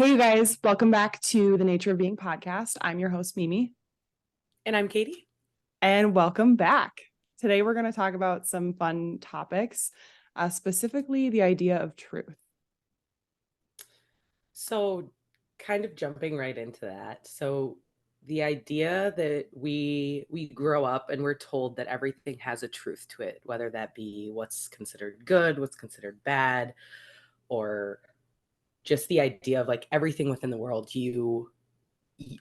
Hey, you guys, welcome back to the Nature of Being podcast. I'm your host, Mimi, And I'm Katie. and welcome back. Today, we're going to talk about some fun topics, specifically the idea of truth. So, kind of jumping right into that. So, the idea that we grow up and we're told that everything has a truth to it, whether that be what's considered good, what's considered bad, or just the idea of like everything within the world,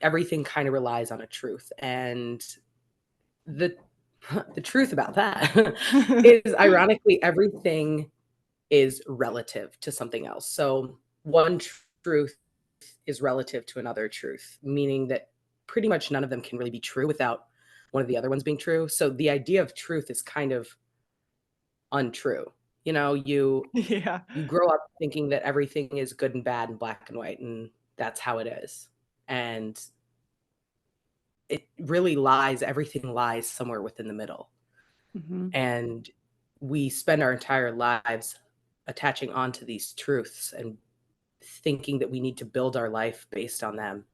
everything kind of relies on a truth. And the the truth about that is ironically everything is relative to something else. So one truth is relative to another truth, meaning that pretty much none of them can really be true without one of the other ones being true. So the idea of truth is kind of untrue. You know, Yeah. you grow up thinking that everything is good and bad and black and white, and that's how it is. And it really lies, everything lies somewhere within the middle. Mhm. And we spend our entire lives attaching onto these truths and thinking that we need to build our life based on them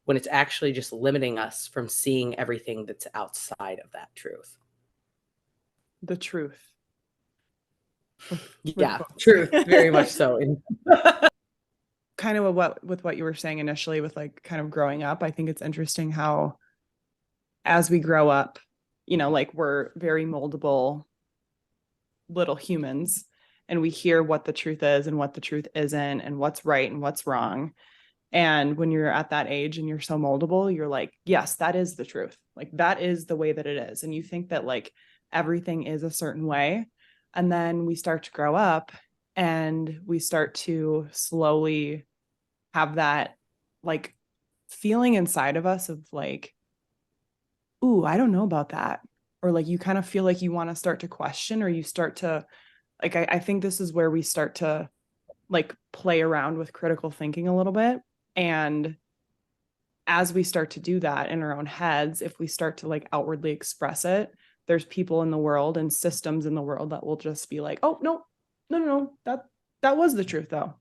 when it's actually just limiting us from seeing everything that's outside of that truth. The truth with Yeah, quotes. truth, very much so. And Kind of what you were saying initially with like kind of growing up, I think it's interesting how as we grow up, like we're very moldable little humans and we hear what the truth is and what the truth isn't and what's right and what's wrong. And when you're at that age and you're so moldable, you're like, yes, that is the truth. Like that is the way that it is. And you think that like everything is a certain way. And then we start to grow up and we start to slowly have that like feeling inside of us of like, ooh, I don't know about that. Or like you kind of feel like you want to start to question or you start to like I think this is where we start to like play around with critical thinking a little bit. And as we start to do that in our own heads, if we start to like outwardly express it, there's people in the world and systems in the world that will just be like, oh no, that was the truth though.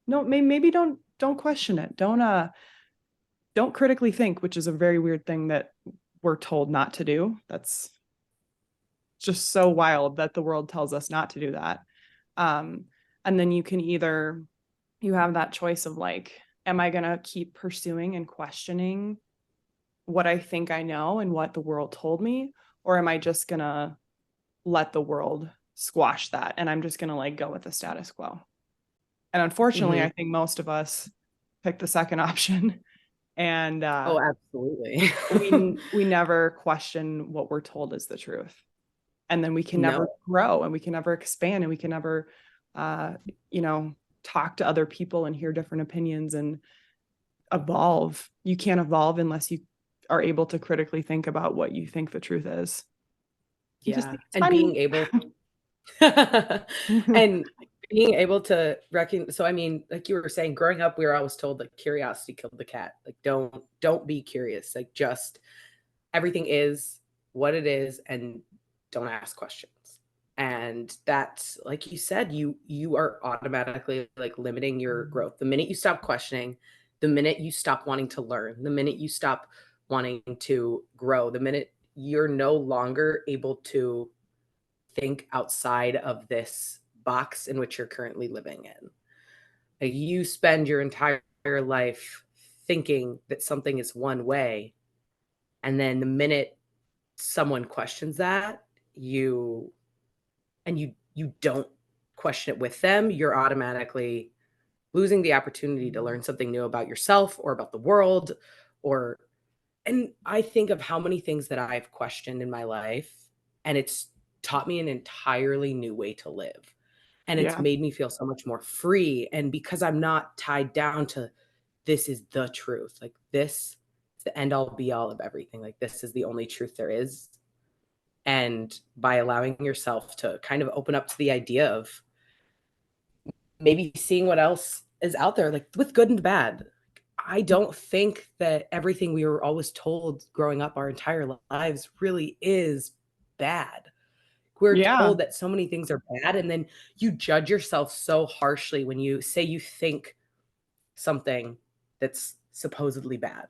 No, maybe don't question it. Don't critically think, which is a very weird thing that we're told not to do. That's just so wild that the world tells us not to do that. Um, and then you have that choice of like, am I going to keep pursuing and questioning what I think I know and what the world told me? Or am I just going to let the world squash that? And I'm just going to like go with the status quo. And unfortunately, Mhm. I think most of us pick the second option. And Oh, absolutely. we never question what we're told is the truth. And then we can never No. grow and we can never expand and we can never, uh, you know, talk to other people and hear different opinions and evolve. You can't evolve unless you are able to critically think about what you think the truth is. You just Yeah. think it's And funny. being able and being able to reckon so I mean, like you were saying, growing up, we were always told that curiosity killed the cat. Like don't be curious. Like just everything is what it is and don't ask questions. And that's like you said, you are automatically like limiting your growth. The minute you stop questioning, the minute you stop wanting to learn, the minute you stop wanting to grow, the minute you're no longer able to think outside of this box in which you're currently living in. Like you spend your entire life thinking that something is one way, and then the minute someone questions that, you don't question it with them, you're automatically losing the opportunity to learn something new about yourself or about the world or and I think of how many things that I've questioned in my life and it's taught me an entirely new way to live. And it's Yeah. made me feel so much more free and because I'm not tied down to this is the truth. Like this is the end all be all of everything. Like this is the only truth there is. And by allowing yourself to kind of open up to the idea of maybe seeing what else is out there, like with good and bad. I don't think that everything we were always told growing up our entire lives really is bad. We're Yeah. told that so many things are bad, and then you judge yourself so harshly when you say you think something that's supposedly bad.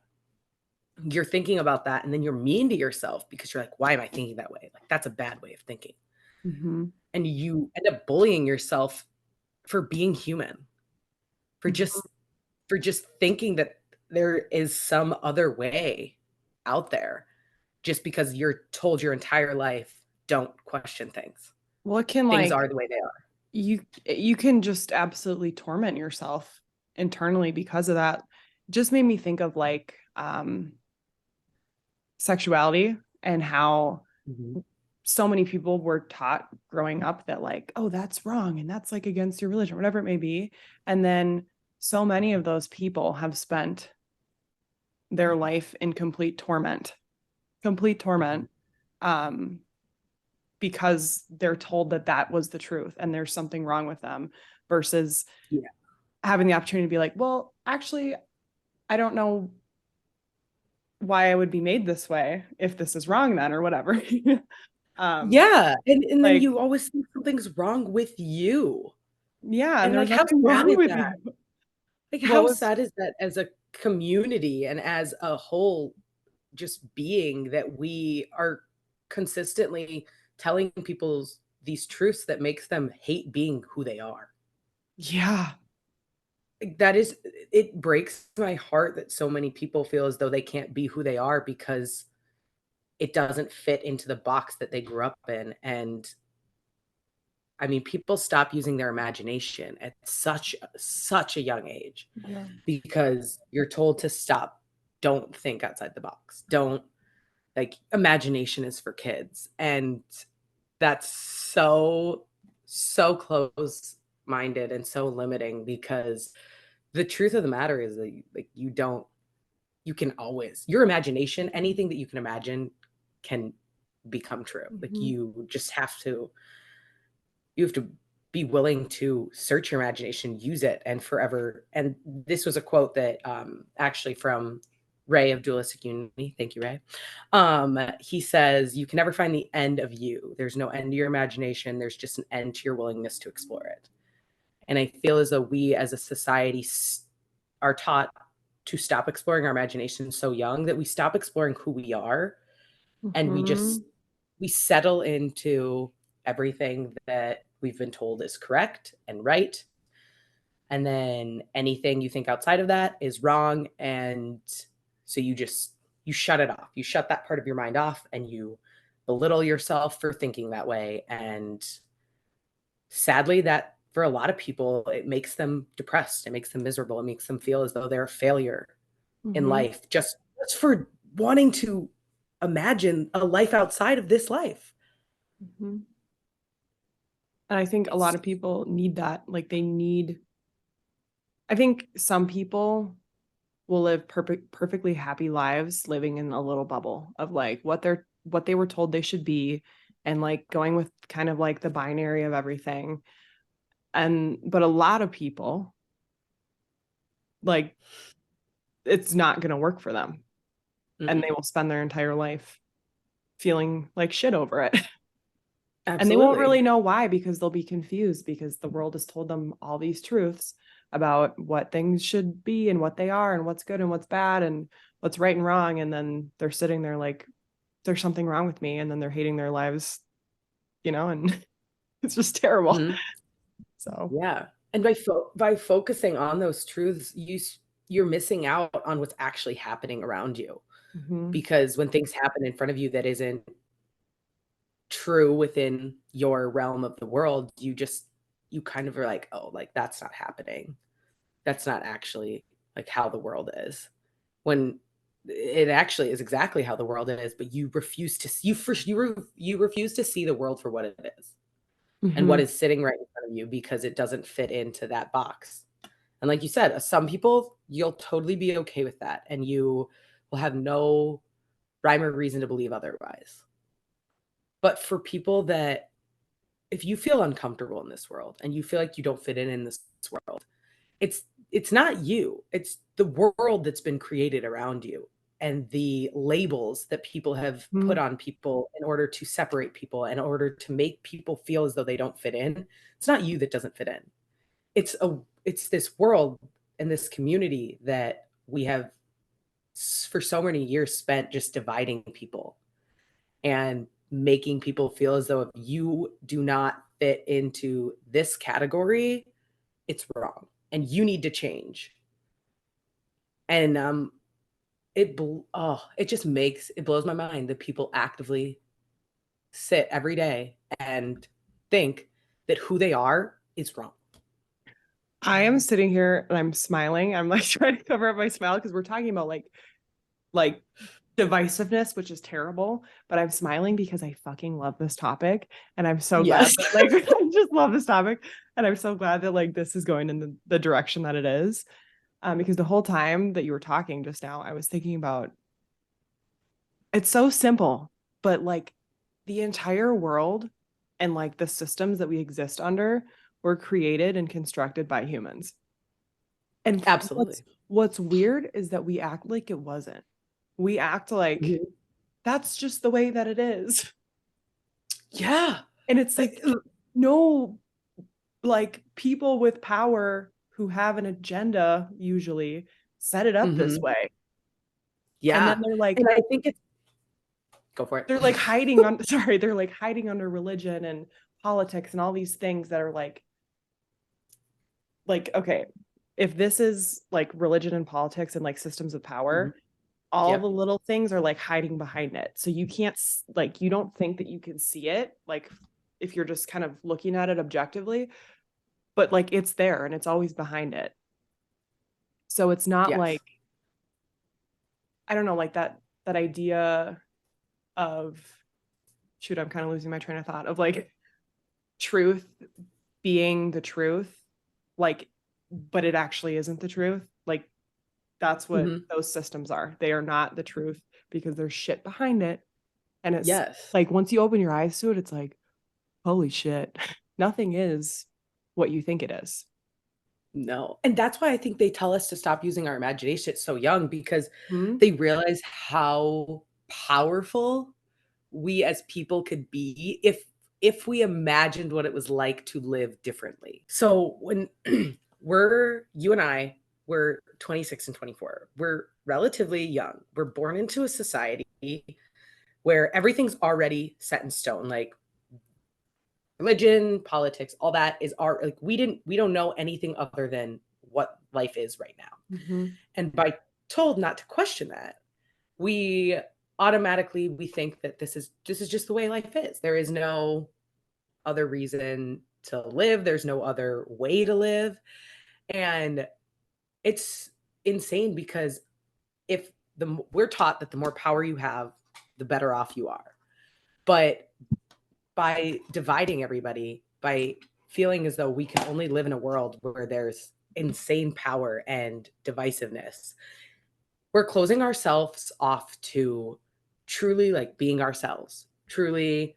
You're thinking about that and then you're mean to yourself because you're like, why am I thinking that way? Like, that's a bad way of thinking. Mm-hmm. And you end up bullying yourself for being human, for Mm-hmm. just thinking that there is some other way out there just because you're told your entire life don't question things. Well, it can Things like are the way they are. you can just absolutely torment yourself internally because of that. Just made me think of like sexuality and how Mhm. so many people were taught growing up that like, oh, that's wrong and that's like against your religion, whatever it may be. And then so many of those people have spent their life in complete torment, um, because they're told that that was the truth and there's something wrong with them versus Yeah. having the opportunity to be like, well, actually, I don't know why I would be made this way if this is wrong then or whatever. um, Yeah, and then like, you always think something's wrong with you. yeah, and And, there's like, how nothing sad wrong is with that? you. Like, What how was sad is that as a community and as a whole just being that we are consistently telling people these truths that makes them hate being who they are. yeah. Like, that is it breaks my heart that so many people feel as though they can't be who they are because it doesn't fit into the box that they grew up in, and I mean, people stop using their imagination at such a young age Yeah. because you're told to stop. Don't think outside the box. Don't like imagination is for kids. And that's so close minded and so limiting because the truth of the matter is that like you don't you can always your imagination, anything that you can imagine can become true. Like Mhm. you have to be willing to search your imagination, use it, and forever. And this was a quote that actually from Ray of Dualistic Unity. Thank you, Ray. He says, "You can never find the end of you. There's no end to your imagination. There's just an end to your willingness to explore it." And I feel as though we as a society are taught to stop exploring our imagination so young that we stop exploring who we are and Mhm. we settle into everything that we've been told is correct and right, and then anything you think outside of that is wrong, and so you shut it off, you shut that part of your mind off, and you belittle yourself for thinking that way. And sadly, that for a lot of people it makes them depressed, it makes them miserable, it makes them feel as though they're a failure in Mhm. life just for wanting to imagine a life outside of this life. Mhm. And I think a lot It's of people need that. Like they need, I think some people will live perfectly happy lives living in a little bubble of like what they were told they should be and like going with kind of like the binary of everything. And but a lot of people like it's not going to work for them and they mm-mm. will spend their entire life feeling like shit over it. And they won't Absolutely. really know why because they'll be confused because the world has told them all these truths about what things should be and what they are and what's good and what's bad and what's right and wrong. And then they're sitting there like, there's something wrong with me. And then they're hating their lives, and it's just terrible. Mhm. So, Yeah. And by focusing on those truths, you're missing out on what's actually happening around you. mhm, Because when things happen in front of you that isn't true within your realm of the world, you kind of are like, "Oh, like that's not happening. That's not actually like how the world is." When it actually is exactly how the world is, but you refuse to see you refuse to see the world for what it is and what mhm, is sitting right in front of you because it doesn't fit into that box. And like you said, some people, you'll totally be okay with that, and you will have no rhyme or reason to believe otherwise. But for people that, if you feel uncomfortable in this world and you feel like you don't fit in this world, it's it's not you. It's the world that's been created around you and the labels that people have put mhm, on people in order to separate people, in order to make people feel as though they don't fit in. It's not you that doesn't fit in. It's this world and this community that we have for so many years spent just dividing people and making people feel as though if you do not fit into this category, it's wrong and you need to change. And it just makes it blows my mind that people actively sit every day and think that who they are is wrong. I am sitting here and I'm smiling. I'm like trying to cover up my smile because we're talking about like divisiveness, which is terrible, but I'm smiling because I fucking love this topic. And I'm so glad Yes. that, like, I just love this topic. And I'm so glad that like this is going in the direction that it is. Because the whole time that you were talking just now, I was thinking about it's so simple, but like the entire world and like the systems that we exist under were created and constructed by humans. And Absolutely. what's weird is that we act like it wasn't. We act like Mhm. that's just the way that it is. Yeah. And it's like, no, like people with power who have an agenda usually set it up this Mhm. way. And then Yeah. And I think it's go for it. they're like hiding on sorry, they're like hiding under religion and politics and all these things that are like okay, if this is like religion and politics and like systems of Mhm. power, all the Yep. little things are like hiding behind it. So you can't like you don't think that you can see it like if you're just kind of looking at it objectively, but like it's there and it's always behind it. So it's not Yes. like I don't know like that idea of shoot, I'm kind of losing my train of thought of like truth being the truth, like, but it actually isn't the truth. Like, that's what Mhm. those systems are. They are not the truth because there's shit behind it. And it's Yes. like, once you open your eyes to it, it's like, holy shit, nothing is what you think it is. No. And that's why I think they tell us to stop using our imagination so young because Hmm. they realize how powerful we as people could be if we imagined what it was like to live differently. So when you and I we're 26 and 24. We're relatively young. We're born into a society where everything's already set in stone. Like religion, politics, all that is our like we don't know anything other than what life is right now. Hmm. And by told not to question that, we automatically we think that this is just the way life is. There is no other reason to live. There's no other way to live. And it's insane because if we're taught that the more power you have, the better off you are. But by dividing everybody, by feeling as though we can only live in a world where there's insane power and divisiveness, we're closing ourselves off to truly like being ourselves, truly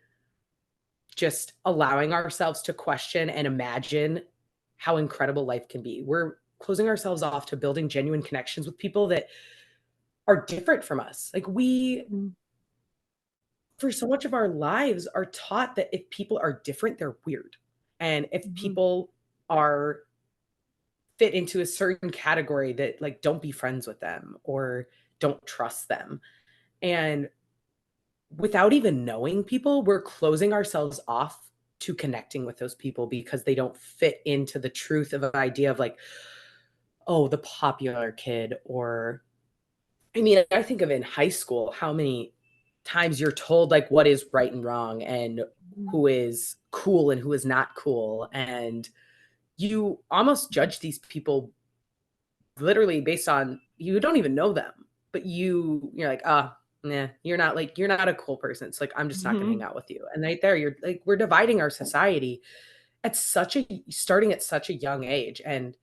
just allowing ourselves to question and imagine how incredible life can be. We're closing ourselves off to building genuine connections with people that are different from us. Like we for so much of our lives are taught that if people are different, they're weird. And if Hmm. people are fit into a certain category that like don't be friends with them or don't trust them. And without even knowing people, we're closing ourselves off to connecting with those people because they don't fit into the truth of an idea of like, oh, the popular kid. Or, I mean, I think of in high school, how many times you're told like what is right and wrong and who is cool and who is not cool. And you almost judge these people literally based on you don't even know them, but you're like, ah, nah, you're not a cool person. It's like I'm just not gonna hang Hmm. out with you. And right there, you're like, we're dividing our society at such a starting at such a young age. And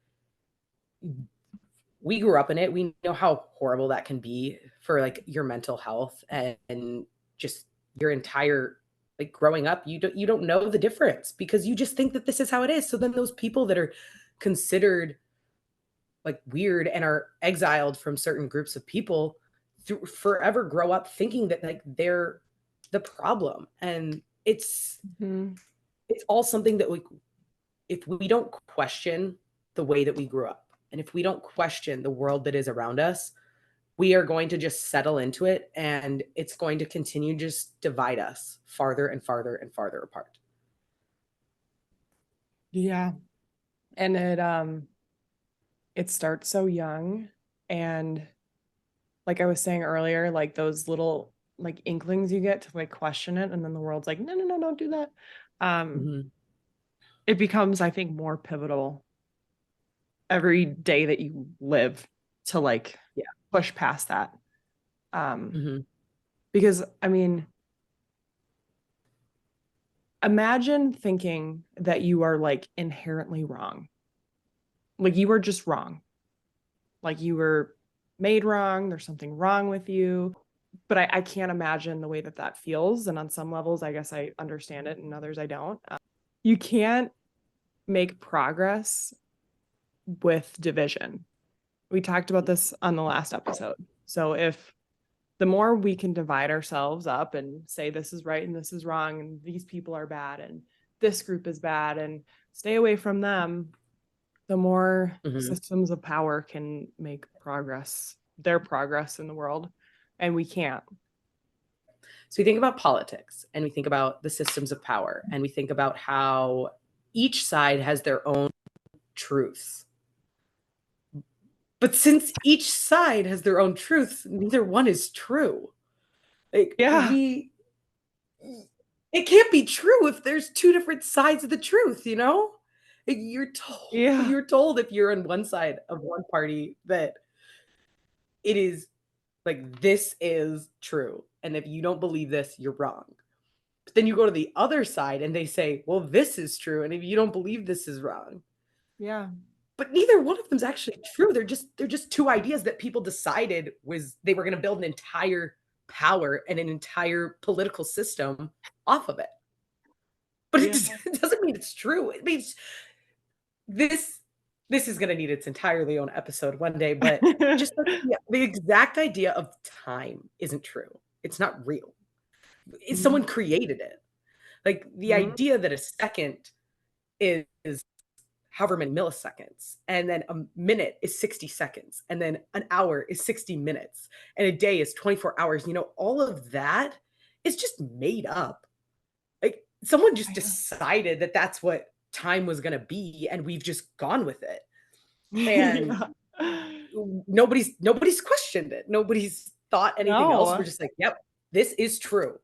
we grew up in it. We know how horrible that can be for like your mental health and just your entire like growing up. You don't know the difference because you just think that this is how it is. So then those people that are considered like weird and are exiled from certain groups of people through forever grow up thinking that like they're the problem. And Hmm. it's all something that we if we don't question the way that we grew up, And if we don't question the world that is around us, we are going to just settle into it, and it's going to continue to just divide us farther and farther and farther apart. Yeah. And it starts so young, and like I was saying earlier, like those little like inklings you get to like question it, and then the world's like, no, no, no, don't do that. Mhm. It becomes, I think, more pivotal every day that you live to like Yeah. push past that. Um, Mhm. because I mean, imagine thinking that you are like inherently wrong. Like you are just wrong. Like you were made wrong, there's something wrong with you. But I can't imagine the way that that feels. And on some levels, I guess I understand it, and others I don't. You can't make progress with division. We talked about this on the last episode. So if the more we can divide ourselves up and say this is right and this is wrong and these people are bad and this group is bad and stay away from them, the more Mhm. systems of power can make progress, their progress in the world. And we can't. So we think about politics, and we think about the systems of power, and we think about how each side has their own truths. But since each side has their own truths, neither one is true. Like Yeah. we it can't be true if there's two different sides of the truth, you know? Like, Yeah. you're told if you're on one side of one party that it is like this is true. And if you don't believe this, you're wrong. But then you go to the other side and they say, well, this is true. And if you don't believe this is wrong. Yeah. But neither one of them's actually true. They're just two ideas that people decided was they were going to build an entire power and an entire political system off of it. But Yeah. it doesn't mean it's true. It means this this is going to need its entirely own episode one day, but just like the exact idea of time isn't true. It's not real. Someone created it. Like the Mhm. idea that a second is however many milliseconds, and then a minute is 60 seconds, and then an hour is 60 minutes, and a day is 24 hours. All of that is just made up. Like someone just I decided that that's what time was going to be, and we've just gone with it. And know. Yeah. nobody's questioned it. Nobody's thought anything else. We're No. just like, yep, this is true.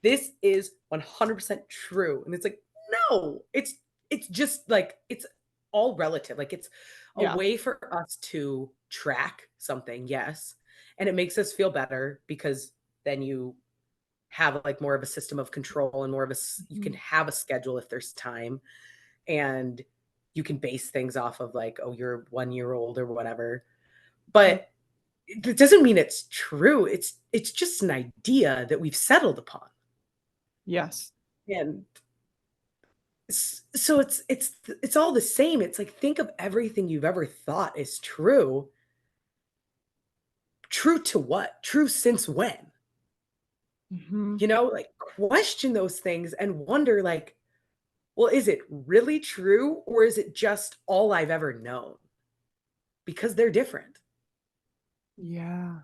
This is 100% true. And it's like, no, it's just like it's all relative. Like it's a Yeah. way for us to track something, yes. And it makes us feel better because then you have like more of a system of control and more of you can Mhm. have a schedule if there's time, and you can base things off of like, oh, you're 1 year old or whatever. Yep. But it doesn't mean it's true. It's just an idea that we've settled upon. Yes. And so it's all the same. It's like think of everything you've ever thought is true. True to what? True since when? Mhm. Like question those things and wonder like, well, is it really true or is it just all I've ever known? Because they're different. Yeah.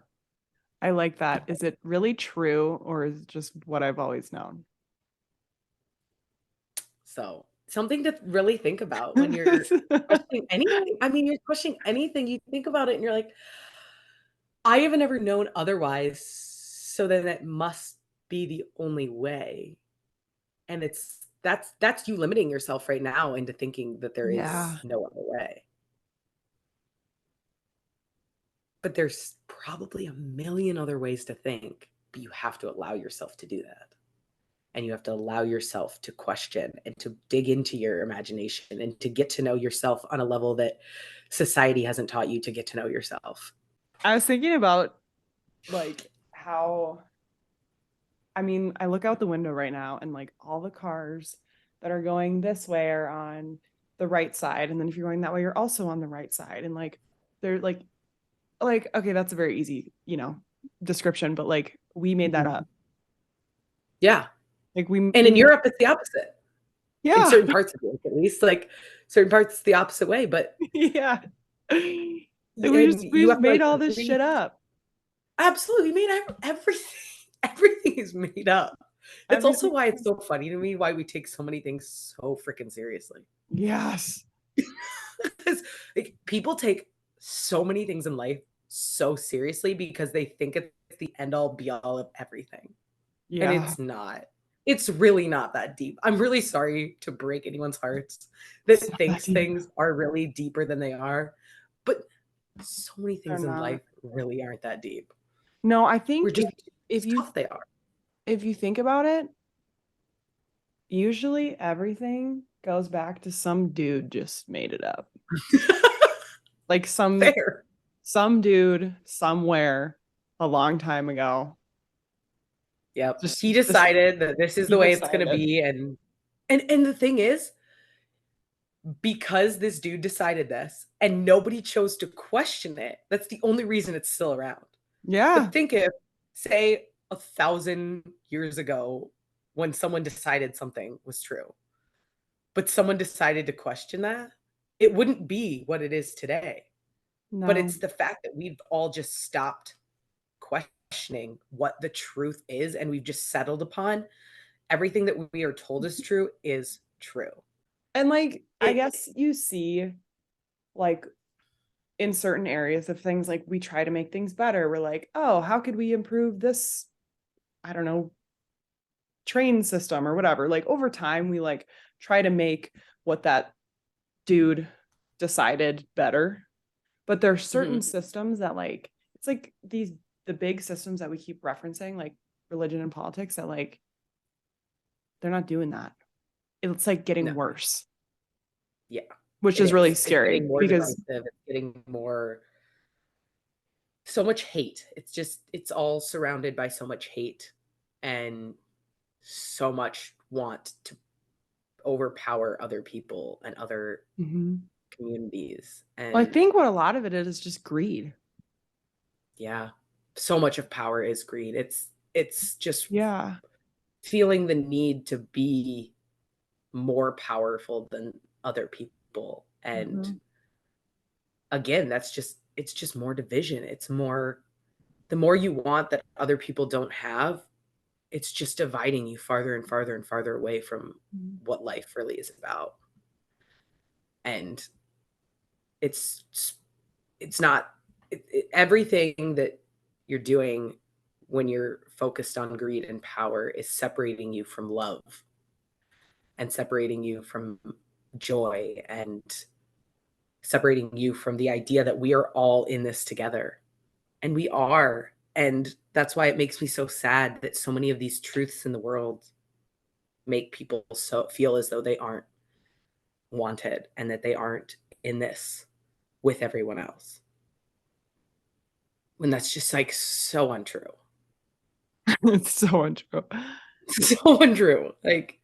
I like that. Is it really true, or is it just what I've always known? So, something to really think about when you're questioning anything. I mean, you're questioning anything, you think about it and you're like, I haven't ever known otherwise, so then it must be the only way. And that's you limiting yourself right now into thinking that there is Yeah. no other way. But there's probably a million other ways to think, but you have to allow yourself to do that. And you have to allow yourself to question and to dig into your imagination and to get to know yourself on a level that society hasn't taught you to get to know yourself. I was thinking about like how, I mean, I look out the window right now and like all the cars that are going this way are on the right side. And then if you're going that way, you're also on the right side. And like they're like, okay, that's a very easy, description, but like we made that Mhm. up. Yeah. Like we And we in made, Europe, it's the opposite. In yeah. certain parts of Europe, at least, like certain parts, it's the opposite way. But Yeah. Like we And we you just have to made like all this breathe. shit up. Absolutely, we made everything. Everything is made up. It's also Everything. why it's so funny to me why we take so many things so freaking seriously. Yes. Because like people take so many things in life so seriously because they think it's the end all be all of everything. And Yeah. it's not. It's really not that deep. I'm really sorry to break anyone's hearts It's that not that thinks deep. things are really deeper than they are. But so many They're things in not. life really aren't that deep. No, I We're think just if you stuff they are. if you think about it, usually everything goes back to some dude just made it up. Like Fair. some dude somewhere a long time ago. Yep. He Just decided that this is he the way it's gonna decided. be. And the thing is, because this dude decided this and nobody chose to question it, that's the only reason it's still around. Yeah. But think if, say, 1,000 years ago, when someone decided something was true, but someone decided to question that, it wouldn't be what it is today. But No. it's the fact that we've all just stopped questioning what the truth is and we've just settled upon everything that we are told is true is true. And like I It guess you see like in certain areas of things like we try to make things better. We're like, "Oh, how could we improve this, I don't know, train system or whatever." Like over time we like try to make what that dude decided better. But there's certain Mhm. systems that like it's like the big systems that we keep referencing like religion and politics that like they're not doing that. It's like getting No. worse, Yeah, which it is really is. It's scary getting more because divisive. It's getting more so much hate. It's all surrounded by so much hate and so much want to overpower other people and other Mhm. communities. Well, I And think what a lot of it is just greed. yeah, so much of power is greed. It's just Yeah. feeling the need to be more powerful than other people. And Mhm. again, it's just more division. It's more the more you want that other people don't have, it's just dividing you farther and farther and farther away from Mhm. what life really is about. And it's it's not everything that you're doing when you're focused on greed and power is separating you from love and separating you from joy and separating you from the idea that we are all in this together. And we are. And that's why it makes me so sad that so many of these truths in the world make people so feel as though they aren't wanted and that they aren't in this with everyone else. When that's just like so untrue. It's so untrue. So untrue. Like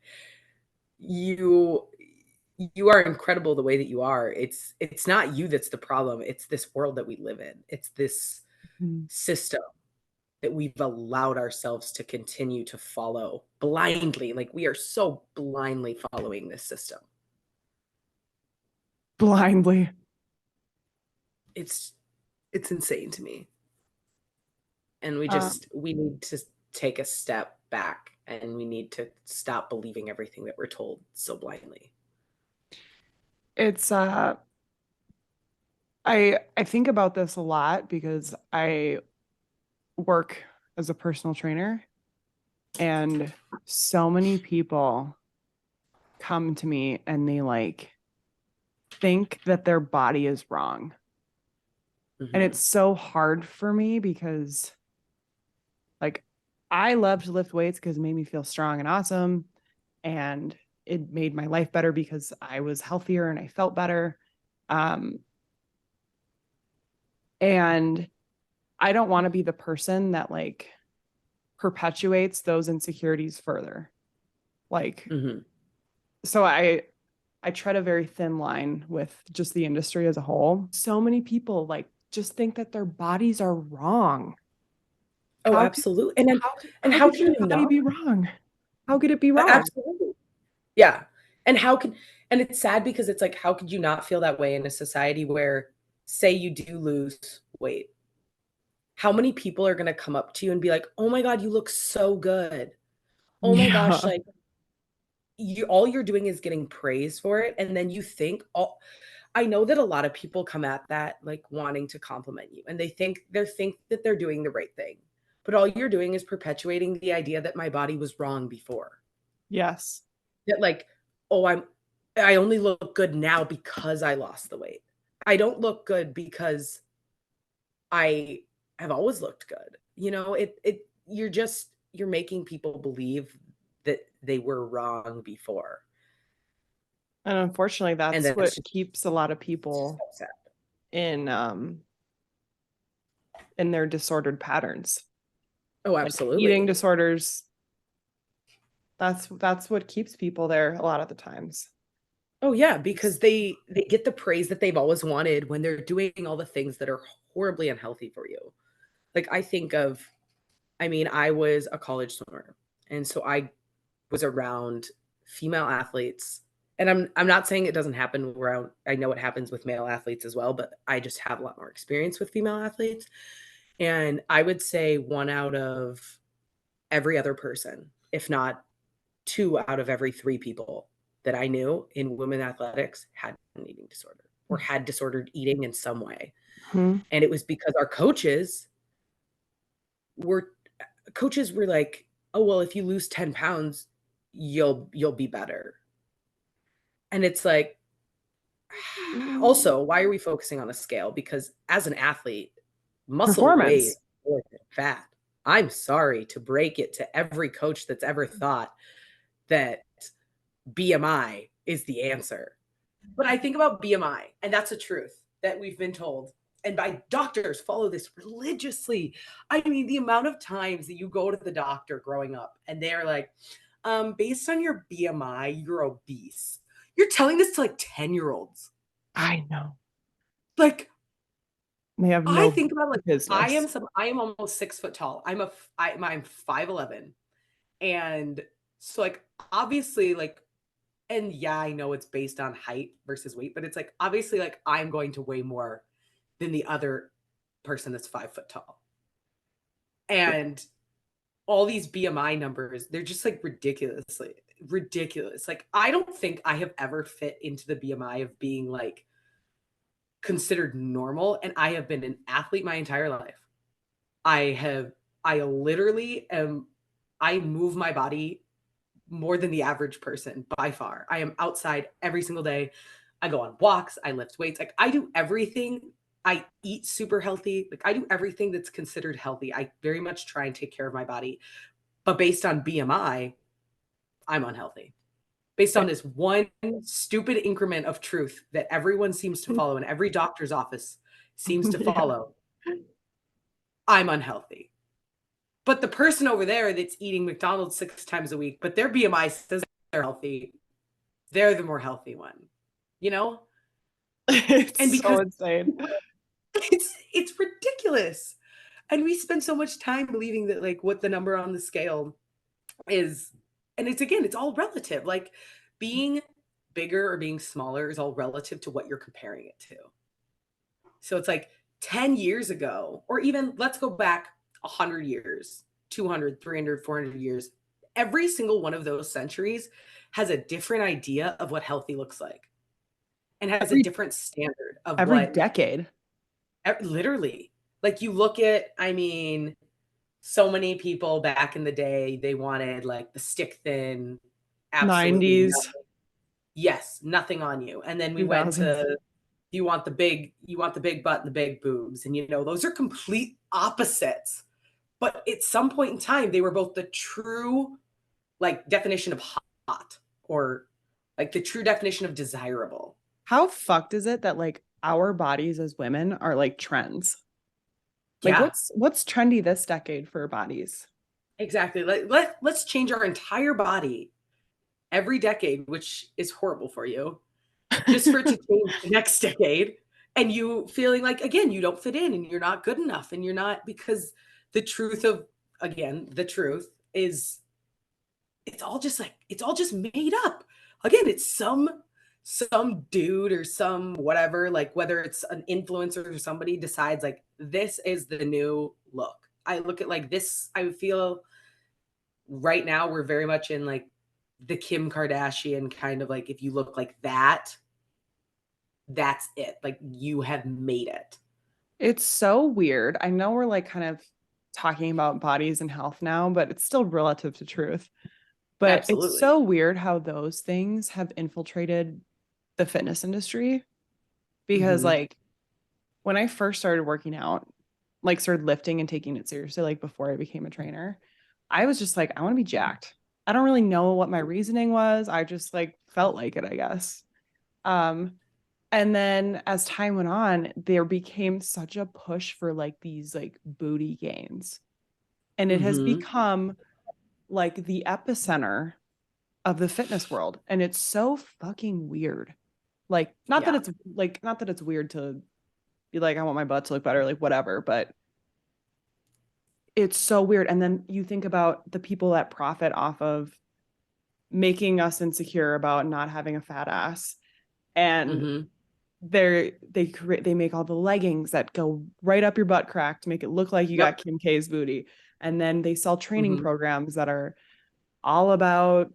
you you are incredible the way that you are. It's not you that's the problem. It's this world that we live in. It's this Mhm. system that we've allowed ourselves to continue to follow blindly. Like we are so blindly following this system. Blindly. It's it's insane to me. And Um, we need to take a step back and we need to stop believing everything that we're told so blindly. it's I think about this a lot because I work as a personal trainer and so many people come to me and they like think that their body is wrong. And Hmm. it's so hard for me because like I love to lift weights because it made me feel strong and awesome. And it made my life better because I was healthier and I felt better. Um, and I don't want to be the person that like perpetuates those insecurities further. Like, Hmm. so I tread a very thin line with just the industry as a whole. So many people like just think that their bodies are wrong. Oh, How absolutely. And then, and how how could can your you body not? be wrong? How could it be wrong? Absolutely. Yeah. And how can and it's sad because it's like how could you not feel that way in a society where say you do lose weight, how many people are going to come up to you and be like, "Oh my god, you look so good. Oh my gosh, Yeah. like you all you're doing is getting praise for it." And then you think all I know that a lot of people come at that like wanting to compliment you and they think that they're doing the right thing. But all you're doing is perpetuating the idea that my body was wrong before. Yes. That like, oh, I only look good now because I lost the weight. I don't look good because I have always looked good. You know, you're making people believe that they were wrong before. And unfortunately, And that's that's what keeps a lot of just people so sad. in in their disordered patterns. Oh, Like eating absolutely. disorders, that's what keeps people there a lot of the times. Oh yeah, It's- because they get the praise that they've always wanted when they're doing all the things that are horribly unhealthy for you. Like I think of I mean, I was a college swimmer. And so I was around female athletes. And I'm not saying it doesn't happen around I know it happens with male athletes as well, but I just have a lot more experience with female athletes. And I would say one out of every other person, if not two out of every three people that I knew in women athletics had an eating disorder or had disordered eating in some way. Mhm. And it was because our were coaches were like, "Oh, well, if you lose 10 pounds, you'll be better." And it's like, also, why are we focusing on a scale? Because as an athlete, muscle weighs Performance. more than fat. I'm sorry to break it to every coach that's ever thought that BMI is the answer. But I think about BMI, and that's a truth that we've been told. And by doctors follow this religiously. I mean, the amount of times that you go to the doctor growing up and they're like, based on your BMI, you're obese. You're telling this to like 10-year-olds. I know. Like, They have I no think about like business. I am almost 6 foot tall. I'm 5'11. And so like obviously like and yeah, I know it's based on height versus weight, but it's like obviously like I'm going to weigh more than the other person that's 5 foot tall. And all these BMI numbers, they're just like ridiculously ridiculous. Like I don't think I have ever fit into the BMI of being like considered normal. And I have been an athlete my entire life. I literally am, I move my body more than the average person by far. I am outside every single day. I go on walks, I lift weights. Like I do everything. I eat super healthy. Like I do everything that's considered healthy. I very much try and take care of my body. But based on BMI, I'm unhealthy. Based on this one stupid increment of truth that everyone seems to follow and every doctor's office seems to Yeah. follow, I'm unhealthy. But the person over there that's eating McDonald's 6 times a week, but their BMI says they're healthy, they're the more healthy one, you know? And It's so because insane. it's ridiculous. And we spend so much time believing that like what the number on the scale is, and it's again, it's all relative. Like being bigger or being smaller is all relative to what you're comparing it to. So it's like 10 years ago, or even let's go back 100 years, 200, 300, 400 years. Every single one of those centuries has a different idea of what healthy looks like and has a Every different standard of every what decade. literally like you look at, I mean, so many people back in the day, they wanted like the stick thin, absolutely 90s, nothing. Yes, nothing on you. And then we went 2000s. to you want the big butt and the big boobs. And you know, those are complete opposites. But at some point in time, they were both the true like definition of hot or like the true definition of desirable. How fucked is it that like our bodies as women are like trends? Like Yeah, what's trendy this decade for bodies? exactly. Let's change our entire body every decade, which is horrible for you, just for it to change the next decade. And you feeling like, again, you don't fit in and you're not good enough. And you're not, because the truth of, again, the truth is it's all just made up. Again, it's some some dude or some whatever, like whether it's an influencer or somebody decides like this is the new look. I look at like this, I feel right now we're very much in like the Kim Kardashian kind of like if you look like that, that's it. Like you have made it. It's so weird. I know we're like kind of talking about bodies and health now, but it's still relative to truth. But it's Absolutely. so weird how those things have infiltrated the fitness industry because Hmm. like when I first started working out, like started lifting and taking it seriously, like before I became a trainer, I was just like, I want to be jacked. I don't really know what my reasoning was. I just like felt like it, I guess. Um, and then as time went on, there became such a push for like these like booty gains. And it has Hmm. become like the epicenter of the fitness world. And it's so fucking weird. Like, Yeah. not that it's weird to be like, I want my butt to look better, like whatever, but it's so weird. And then you think about the people that profit off of making us insecure about not having a fat ass. And Hmm. they make all the leggings that go right up your butt crack to make it look like you got Yep. Kim K's booty. And then they sell training Hmm. programs that are all about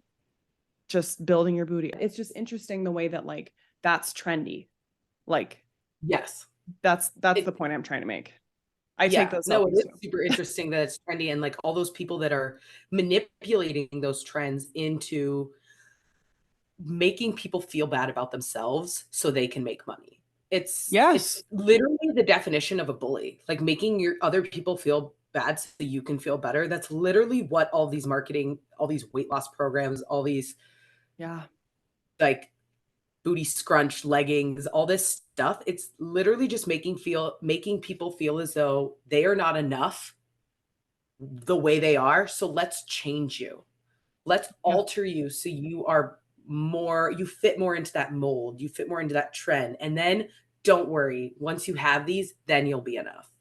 just building your booty. It's just interesting the way that like that's trendy. Like Yes. that's the It, point I'm trying to make. I take yeah. those No, it selfies is too. super interesting that it's trendy and like all those people that are manipulating those trends into making people feel bad about themselves so they can make money. It's Yes. literally the definition of a bully. Like making your other people feel bad so you can feel better. That's literally what all these marketing, all these weight loss programs, all these Yeah. like booty scrunch leggings, all this stuff, it's literally just making people feel as though they are not enough the way they are. So let's change you. Let's Yeah. alter you so you are more, you fit more into that mold, you fit more into that trend. And then don't worry, once you have these, then you'll be enough.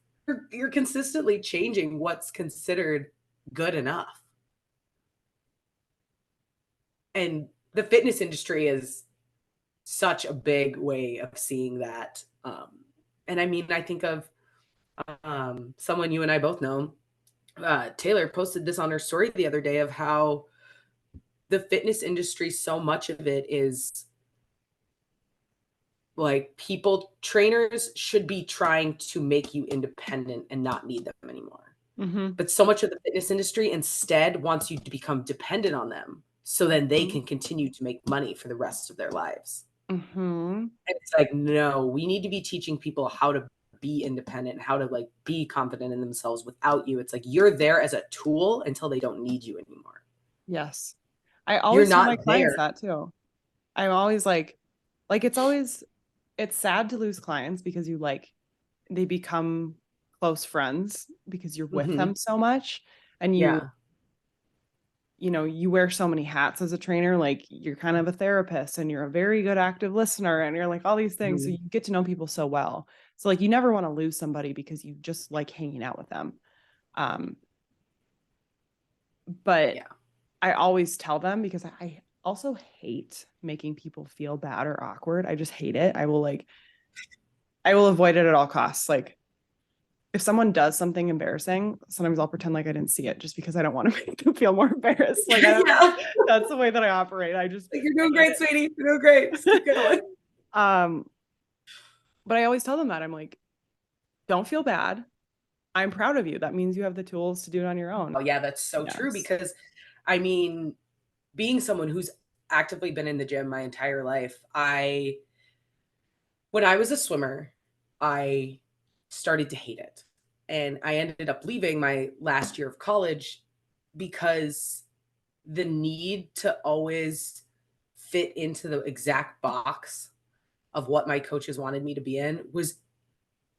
You're consistently changing what's considered good enough. And the fitness industry is such a big way of seeing that. And I mean, I think of someone you and I both know. Taylor posted this on her story the other day of how the fitness industry, so much of it is like people, trainers should be trying to make you independent and not need them anymore. Mm-hmm. But so much of the fitness industry instead wants you to become dependent on them so then they can continue to make money for the rest of their lives. Mm-hmm. And it's like, no, we need to be teaching people how to be independent, how to like be confident in themselves without you. It's like you're there as a tool until they don't need you anymore. Yes. I You're always tell my not clients there. that too. I'm always like it's always it's sad to lose clients because you like they become close friends because you're with Hmm. them so much and Yeah. you know you wear so many hats as a trainer, like you're kind of a therapist and you're a very good active listener and you're like all these things, so Hmm. you get to know people so well, so like you never want to lose somebody because you just like hanging out with them. um but Yeah. I always tell them because I also hate making people feel bad or awkward. I just hate it. I will avoid it at all costs. Like if someone does something embarrassing, sometimes I'll pretend like I didn't see it just because I don't want to make them feel more embarrassed. Like I don't know. Yeah. That's the way that I operate. I just Like, you're doing hate great, sweetie. You're doing great. Just keep going. it. But I always tell them that I'm like, don't feel bad. I'm proud of you. That means you have the tools to do it on your own. Oh, yeah, that's so true Yes. because I mean, being someone who's actively been in the gym my entire life, when I was a swimmer, I started to hate it. And I ended up leaving my last year of college because the need to always fit into the exact box of what my coaches wanted me to be in was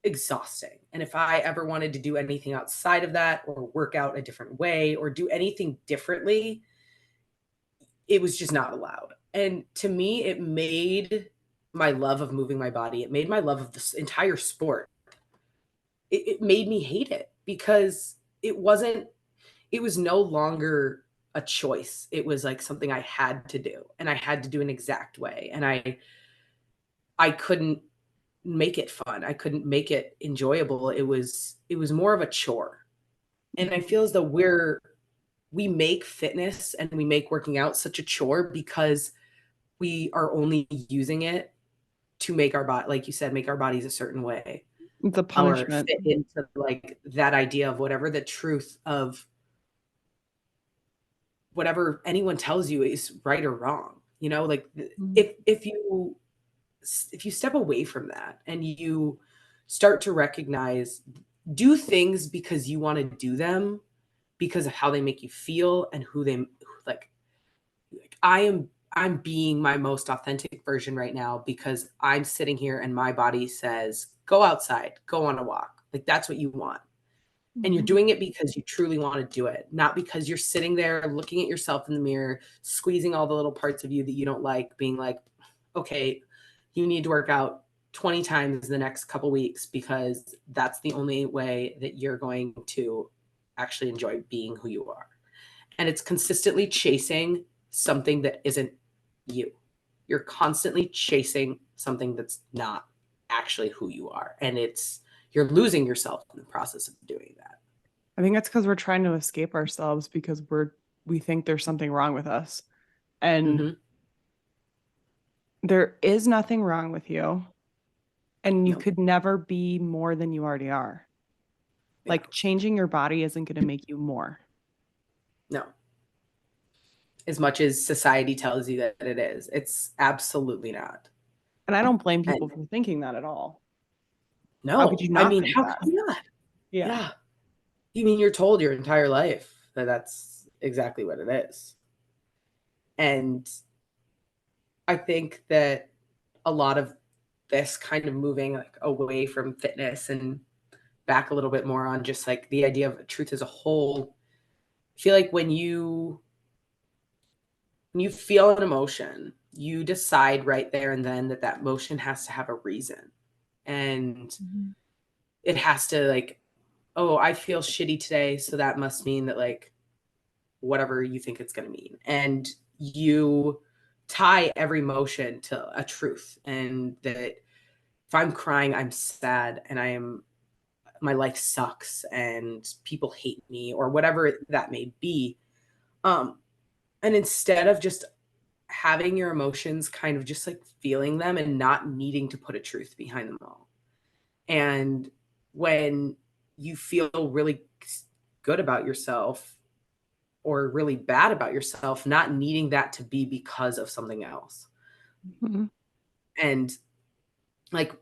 exhausting. And if I ever wanted to do anything outside of that or work out a different way or do anything differently, it was just not allowed. And to me, it made my love of moving my body, it made my love of this entire sport. It made me hate it because it was no longer a choice. It was like something I had to do, and I had to do an exact way. And I couldn't make it fun. I couldn't make it enjoyable. It was more of a chore. And I feel as though we make fitness and we make working out such a chore because we are only using it to make our body, like you said, make our bodies a certain way, The or punishment. fit into like that idea of whatever the truth of whatever anyone tells you is right or wrong. Like Mhm. if you step away from that and you start to recognize, do things because you want to do them, because of how they make you feel and who they like. I'm being my most authentic version right now because I'm sitting here and my body says, go outside, go on a walk. Like that's what you want. And you're Mhm. doing it because you truly want to do it, not because you're sitting there looking at yourself in the mirror, squeezing all the little parts of you that you don't like, being like, okay, you need to work out 20 times the next couple weeks because that's the only way that you're going to actually enjoy being who you are. And it's consistently chasing something that isn't you. You're constantly chasing something that's not actually who you are. And you're losing yourself in the process of doing that. I think it's because we're trying to escape ourselves because we think there's something wrong with us. And Mm-hmm. there is nothing wrong with you. And you No, could never be more than you already are. yeah, Like changing your body isn't going to make you more. no. As much as society tells you that it is, it's absolutely not. And I don't blame people And for thinking that at all. How could no, you I not mean, think how that? come not? Yeah. Yeah. You mean you're told your entire life that that's exactly what it is. And I think that a lot of this kind of moving like away from fitness and back a little bit more on just like the idea of truth as a whole. I feel like when you feel an emotion, you decide right there and then that that emotion has to have a reason. And Mhm. it has to like, oh, I feel shitty today, so that must mean that like whatever you think it's going to mean. And you tie every emotion to a truth, and that if I'm crying, I'm sad and my life sucks and people hate me or whatever that may be. Um, and instead of just having your emotions, kind of just like feeling them and not needing to put a truth behind them all. And when you feel really good about yourself or really bad about yourself, not needing that to be because of something else. Mhm. And like,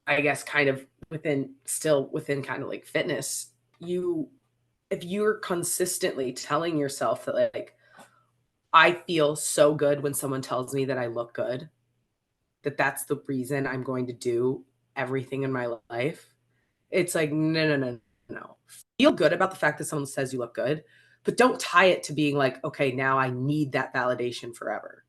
I guess kind of still within kind of like fitness, if you're consistently telling yourself that like, I feel so good when someone tells me that I look good, that that's the reason I'm going to do everything in my life. It's like, no, no, no, no. Feel good about the fact that someone says you look good, but don't tie it to being like, okay, now I need that validation forever.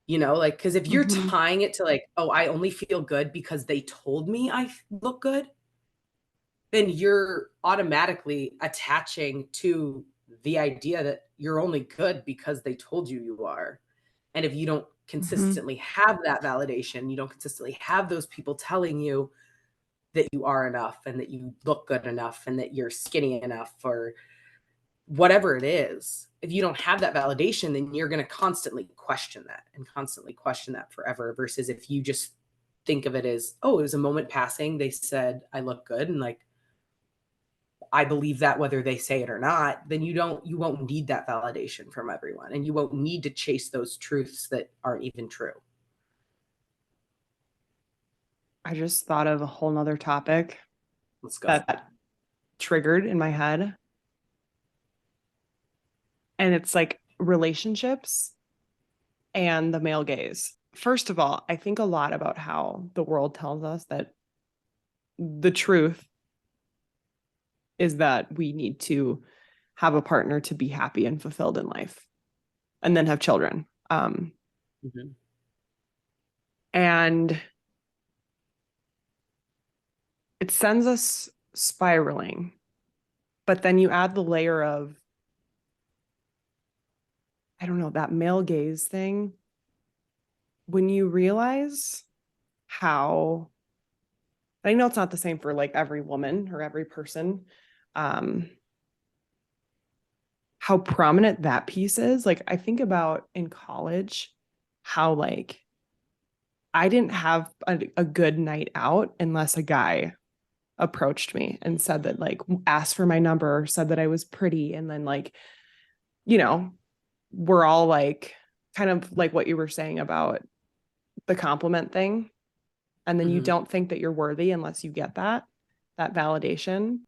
Like, because if you're Mhm. tying it to like, oh, I only feel good because they told me I look good, then you're automatically attaching to the idea that you're only good because they told you you are. And if you don't Mhm. consistently have that validation, you don't consistently have those people telling you that you are enough and that you look good enough and that you're skinny enough or whatever it is, if you don't have that validation, then you're going to constantly question that forever. Versus if you just think of it as, oh, it was a moment passing. They said I look good. And like, I believe that whether they say it or not, then you won't need that validation from everyone. And you won't need to chase those truths that aren't even true. I just thought of a whole nother topic Let's go. that triggered in my head. And it's like relationships and the male gaze. First of all, I think a lot about how the world tells us that the truth is that we need to have a partner to be happy and fulfilled in life and then have children. Mhm. And it sends us spiraling. But then you add the layer of I don't know, that male gaze thing, when you realize how, I know it's not the same for like every woman or every person, um, how prominent that piece is. Like I think about in college, how like I didn't have a good night out unless a guy approached me and said that, like, asked for my number, said that I was pretty, and then like, you know, we're all like kind of like what you were saying about the compliment thing. And then you Mhm. don't think that you're worthy unless you get that validation.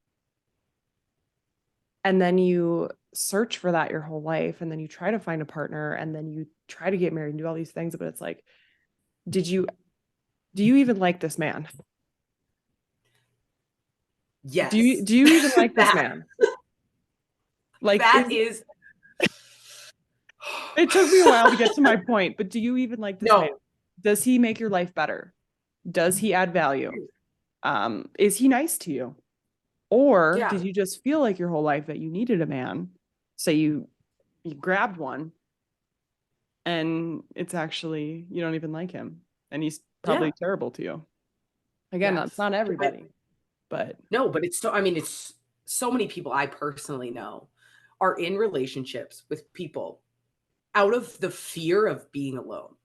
And then you search for that your whole life, and then you try to find a partner, and then you try to get married and do all these things, but it's like, did you do you even like this man? Yes. Do you even like this That man? Like, that is is it took me a while to get to my point, but do you even like this man? no. Does he make your life better? Does he add value? Is he nice to you? Or Yeah. did you just feel like your whole life that you needed a man? So you grabbed one, and it's actually, you don't even like him, and he's Yeah. probably terrible to you. Again, that's Yes. not But everybody, but no, but it's so I mean, it's so many people I personally know are in relationships with people out of the fear of being alone.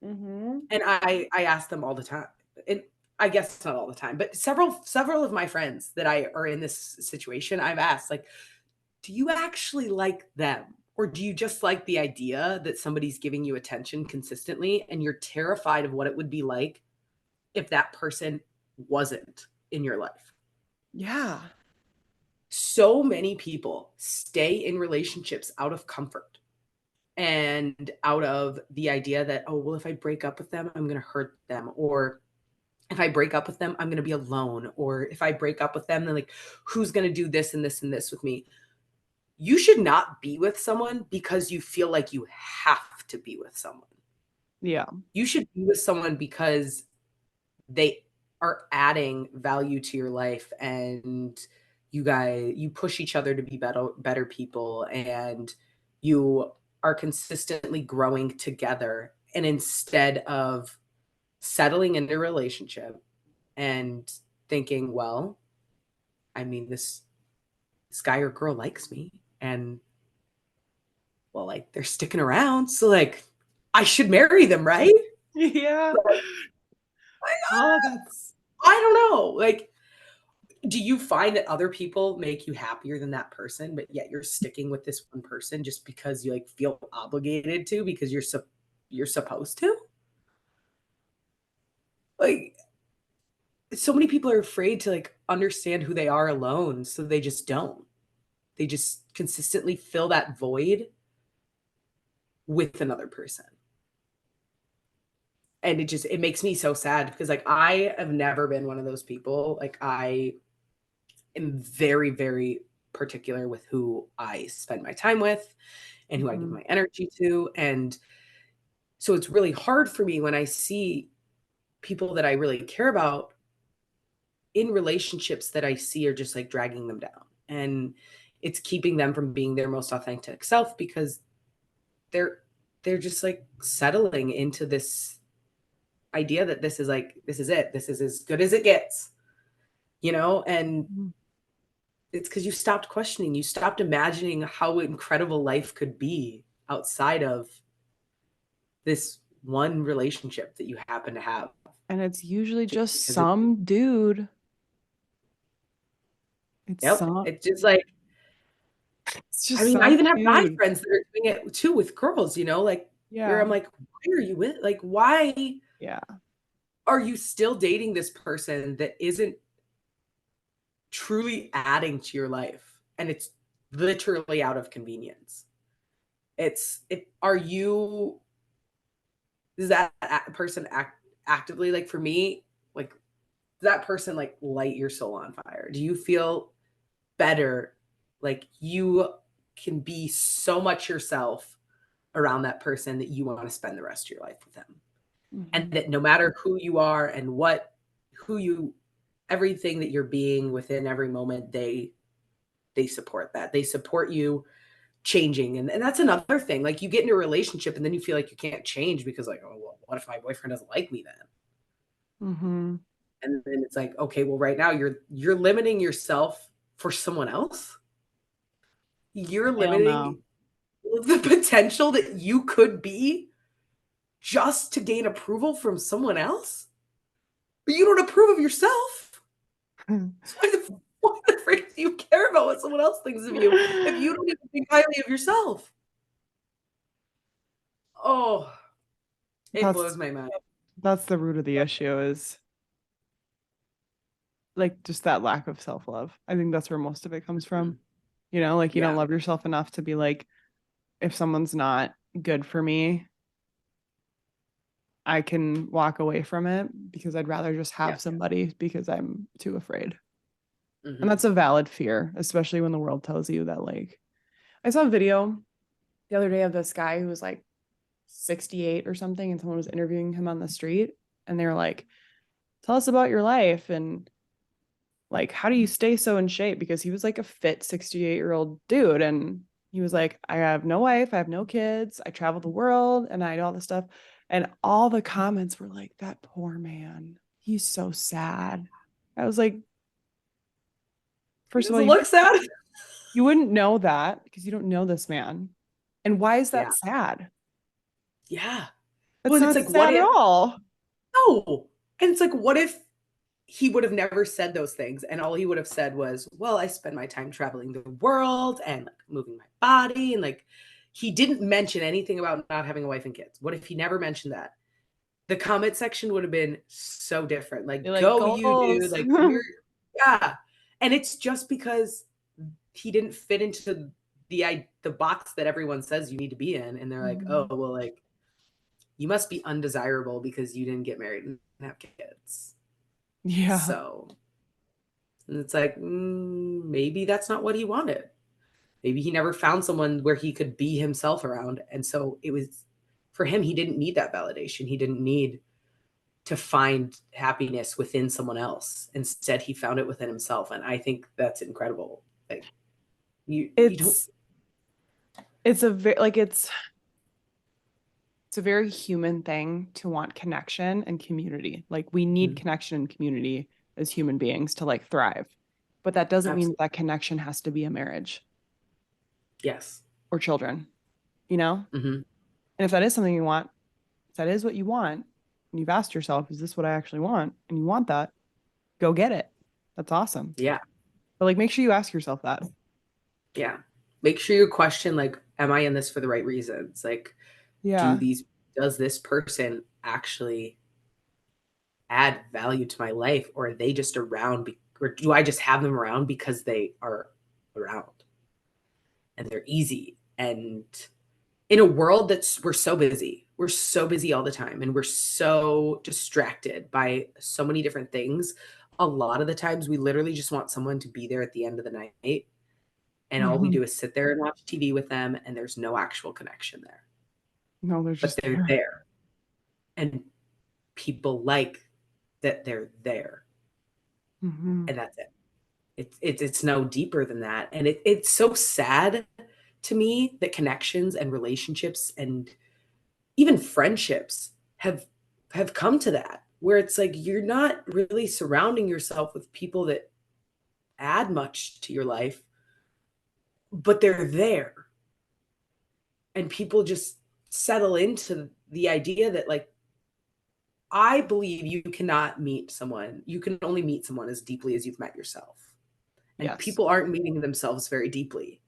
Mhm. And I ask them all the time. And I guess not all the time, but several of my friends that I are in this situation, I've asked like, "Do you actually like them? Or do you just like the idea that somebody's giving you attention consistently and you're terrified of what it would be like if that person wasn't in your life?" Yeah. So many people stay in relationships out of comfort and out of the idea that, oh, well, if I break up with them, I'm going to hurt them. Or if I break up with them, I'm going to be alone. Or if I break up with them, then like, who's going to do this and this and this with me? You should not be with someone because you feel like you have to be with someone. Yeah. You should be with someone because they are adding value to your life and you push each other to be better people and you are consistently growing together and instead of settling into a relationship and thinking, well, I mean this guy or girl likes me and well like they're sticking around so like I should marry them, right? Yeah. Like, Oh, that's I don't know. Like, do you find that other people make you happier than that person, but yet you're sticking with this one person just because you like feel obligated to because you're supposed to? Like so many people are afraid to like understand who they are alone, so they just don't. They just consistently fill that void with another person. And it makes me so sad because like I have never been one of those people. Like I am very, very particular with who I spend my time with and who I give mhm. my energy to. And so it's really hard for me when I see people that I really care about in relationships that I see are just like dragging them down. And it's keeping them from being their most authentic self because they're they're just like settling into this idea that this is like this is it. This is as good as it gets, you know? And Mhm. it's because you stopped questioning, you stopped imagining how incredible life could be outside of this one relationship that you happen to have And it's usually just just because it some dude. It's yep, some it's just like it's I just mean, I some even have guy dude. friends that are doing it too with girls, you know, like, where Yeah. I'm like, "Why are you with like, why Yeah. are you still dating this person that isn't truly adding to your life?" And it's literally out of convenience. It's it are you does that person actively like for me, like, does that person, like, light your soul on fire? Do you feel better, like, you can be so much yourself around that person that you wanna spend the rest of your life with them? And Mhm. that no matter who you are and what who you everything that you're being within every moment, they support that. They support you changing. And that's another thing. Like you get into a relationship and then you feel like you can't change because like, oh, well, what if my boyfriend doesn't like me then? Mm-hmm. And then it's like, okay, well, right now you're limiting yourself for someone else. You're Hell no. limiting the potential that you could be just to gain approval from someone else. But you don't approve of yourself. So why the frick do you care about what someone else thinks of you if you don't even think highly of yourself? Oh, it blows That's my mind. that's the root of the issue is like just that lack of self-love. I think that's where most of it comes from. You know, like you don't Yeah. love yourself enough to be like, if someone's not good for me, I can walk away from it because I'd rather just Yeah. have somebody because I'm too afraid. And Hmm. that's a valid fear, especially when the world tells you that, like, I saw a video the other day of this guy who was like 68 or something, and someone was interviewing him on the street, and they were like, tell us about your life and like, how do you stay so in shape? Because he was like a fit 68-year-old dude. And he was like, I have no wife, I have no kids, I travel the world, and I do all this stuff. And all the comments were like, that poor man, he's so sad. I was like, He first of all, doesn't look sad. you wouldn't know that because you don't know this man. And why is that Yeah. sad? Yeah. Well, That's and it's not like, what sad at if, all. no. And it's like, what if he would have never said those things and all he would have said was, well, I spend my time traveling the world and like moving my body. And like, he didn't mention anything about not having a wife and kids. What if he never mentioned that? The comment section would have been so different. You're Like, like, go you, dude. goals. Like, you're, yeah. And it's just because he didn't fit into the box that everyone says you need to be in. And they're like, oh, Mhm. well, like, you must be undesirable because you didn't get married and have kids. Yeah. So, and it's like, maybe that's not what he wanted. Maybe he never found someone where he could be himself around. And so it was for him, he didn't need that validation. He didn't need to find happiness within someone else. Instead, he found it within himself. And I think that's incredible. Like you don't, It's it's a very like it's a very human thing to want connection and community. Like we need mm, connection and community as human beings to like thrive. But that doesn't mean absolutely. that connection has to be a marriage Yes. or children, you know? Hmm. And if that is something you want, if that is what you want, and you've asked yourself, is this what I actually want? And you want that, go get it. That's awesome. Yeah. But like make sure you ask yourself that. Yeah. Make sure you question, like, am I in this for the right reasons? Like, Yeah. does this person actually add value to my life, or are they just around or do I just have them around because they are around and they're easy? And in a world that's we're so busy all the time and we're so distracted by so many different things. A lot of the times we literally just want someone to be there at the end of the night, and all we Mhm. do is sit there and watch TV with them, and there's no actual connection there, No, they're but just they're there. there, and people like that they're there, Hmm. and that's it. It's no deeper than that. And it's so sad to me that connections and relationships and even friendships have come to that, where it's like you're not really surrounding yourself with people that add much to your life, but they're there. And people just settle into the idea that, like, I believe you cannot meet someone, you can only meet someone as deeply as you've met yourself. And Yes. people aren't meeting themselves very deeply.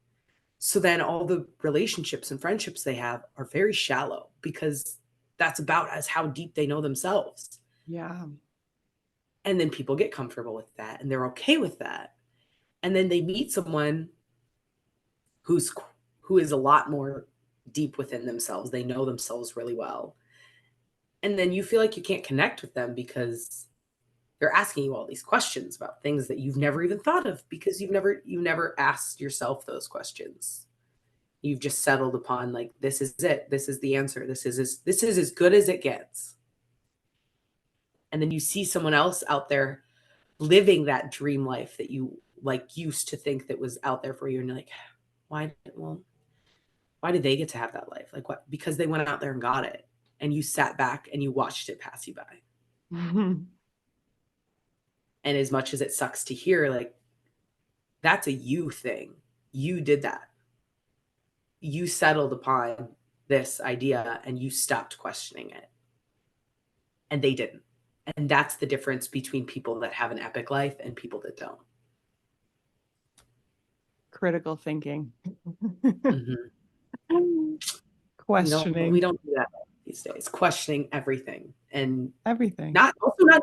So then all the relationships and friendships they have are very shallow because that's about as how deep they know themselves. Yeah. And then people get comfortable with that and they're okay with that. And then they meet someone who's who is a lot more deep within themselves. They know themselves really well. And then you feel like you can't connect with them because they're asking you all these questions about things that you've never even thought of because you've never asked yourself those questions. You've just settled upon, like, this is it, this is the answer, this is as good as it gets. And then you see someone else out there living that dream life that you like used to think that was out there for you, and you're like, why? Well, Why did they get to have that life? Like what? Because they went out there and got it, and you sat back and you watched it pass you by. And as much as it sucks to hear, like that's a you thing. You did that. You settled upon this idea and you stopped questioning it. And they didn't. And that's the difference between people that have an epic life and people that don't. Critical thinking. Mm-hmm. Questioning. We don't do that these days. Questioning everything and everything. Not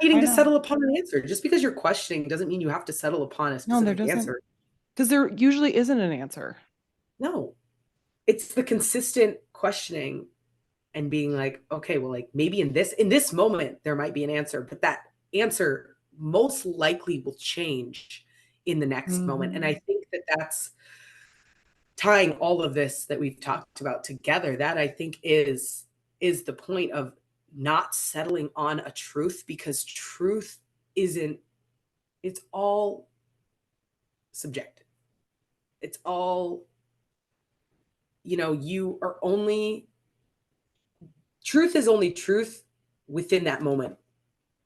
needing to settle upon an answer. Just because you're questioning doesn't mean you have to settle upon a specific answer. Because there usually isn't an answer. No. It's the consistent questioning and being like, okay, well, like maybe in this moment there might be an answer, but that answer most likely will change in the next moment. And I think that that's tying all of this that we've talked about together. That I think is the point of not settling on a truth, because truth isn't, it's all subjective. It's all, you are only, truth is only truth within that moment.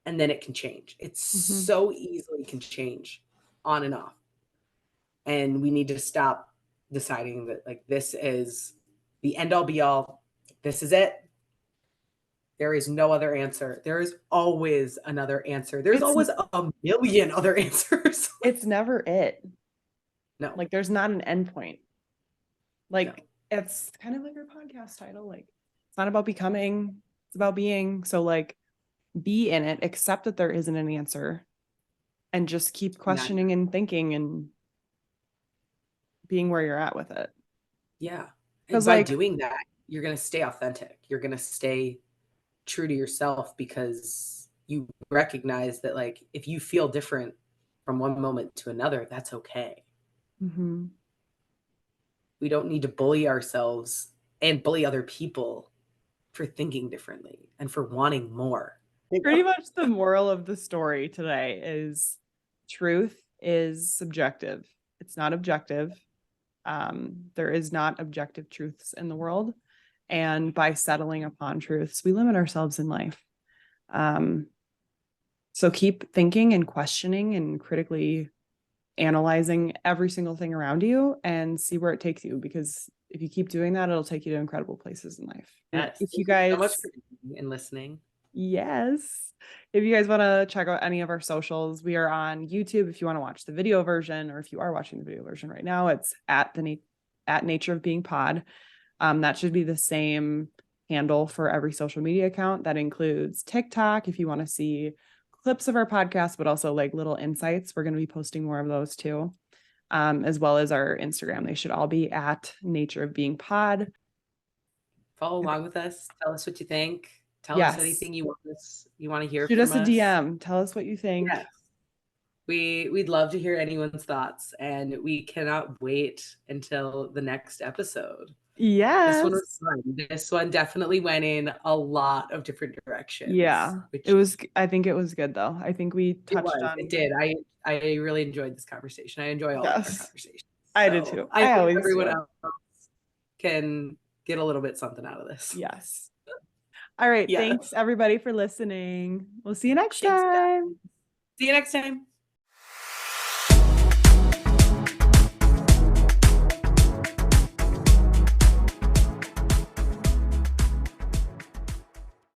And then it can change. It's so easily can change on and off. And we need to stop deciding that like this is the end all be all. This is it. There is no other answer. There is always another answer. There's always a million other answers. It's never it. No. Like there's not an end point. Like it's kind of like our podcast title. Like it's not about becoming, it's about being. So like be in it, accept that there isn't an answer, and just keep questioning and thinking and being where you're at with it. Yeah. Because by doing that, you're going to stay authentic. You're going to stay true to yourself, because you recognize that like if you feel different from one moment to another, that's okay. We don't need to bully ourselves and bully other people for thinking differently and for wanting more. Pretty much the moral of the story today is truth is subjective. It's not objective. There is not objective truths in the world. And by settling upon truths, we limit ourselves in life. So keep thinking and questioning and critically analyzing every single thing around you and see where it takes you. Because if you keep doing that, it'll take you to incredible places in life. Yes. If you guys, so much for and listening. Yes. If you guys want to check out any of our socials, we are on YouTube. If you want to watch the video version, or if you are watching the video version right now, it's at Nature of Being Pod. That should be the same handle for every social media account. That includes TikTok if you want to see clips of our podcast, but also like little insights. We're going to be posting more of those too, as well as our Instagram. They should all be at Nature of Being Pod. Follow along with us. Tell us what you think. Tell us anything you want to hear Shoot from us. Shoot us a DM. Tell us what you think. Yes. We'd love to hear anyone's thoughts, and we cannot wait until the next episode. Yes. This one was fun. This one definitely went in a lot of different directions. Yeah. It was, I think it was good though. I think we touched on it. Did. I really enjoyed this conversation. I enjoy all of our conversations. I did too. I hope everyone else can get a little bit something out of this. Yes. All right. Thanks everybody for listening. We'll see you next time. See you next time.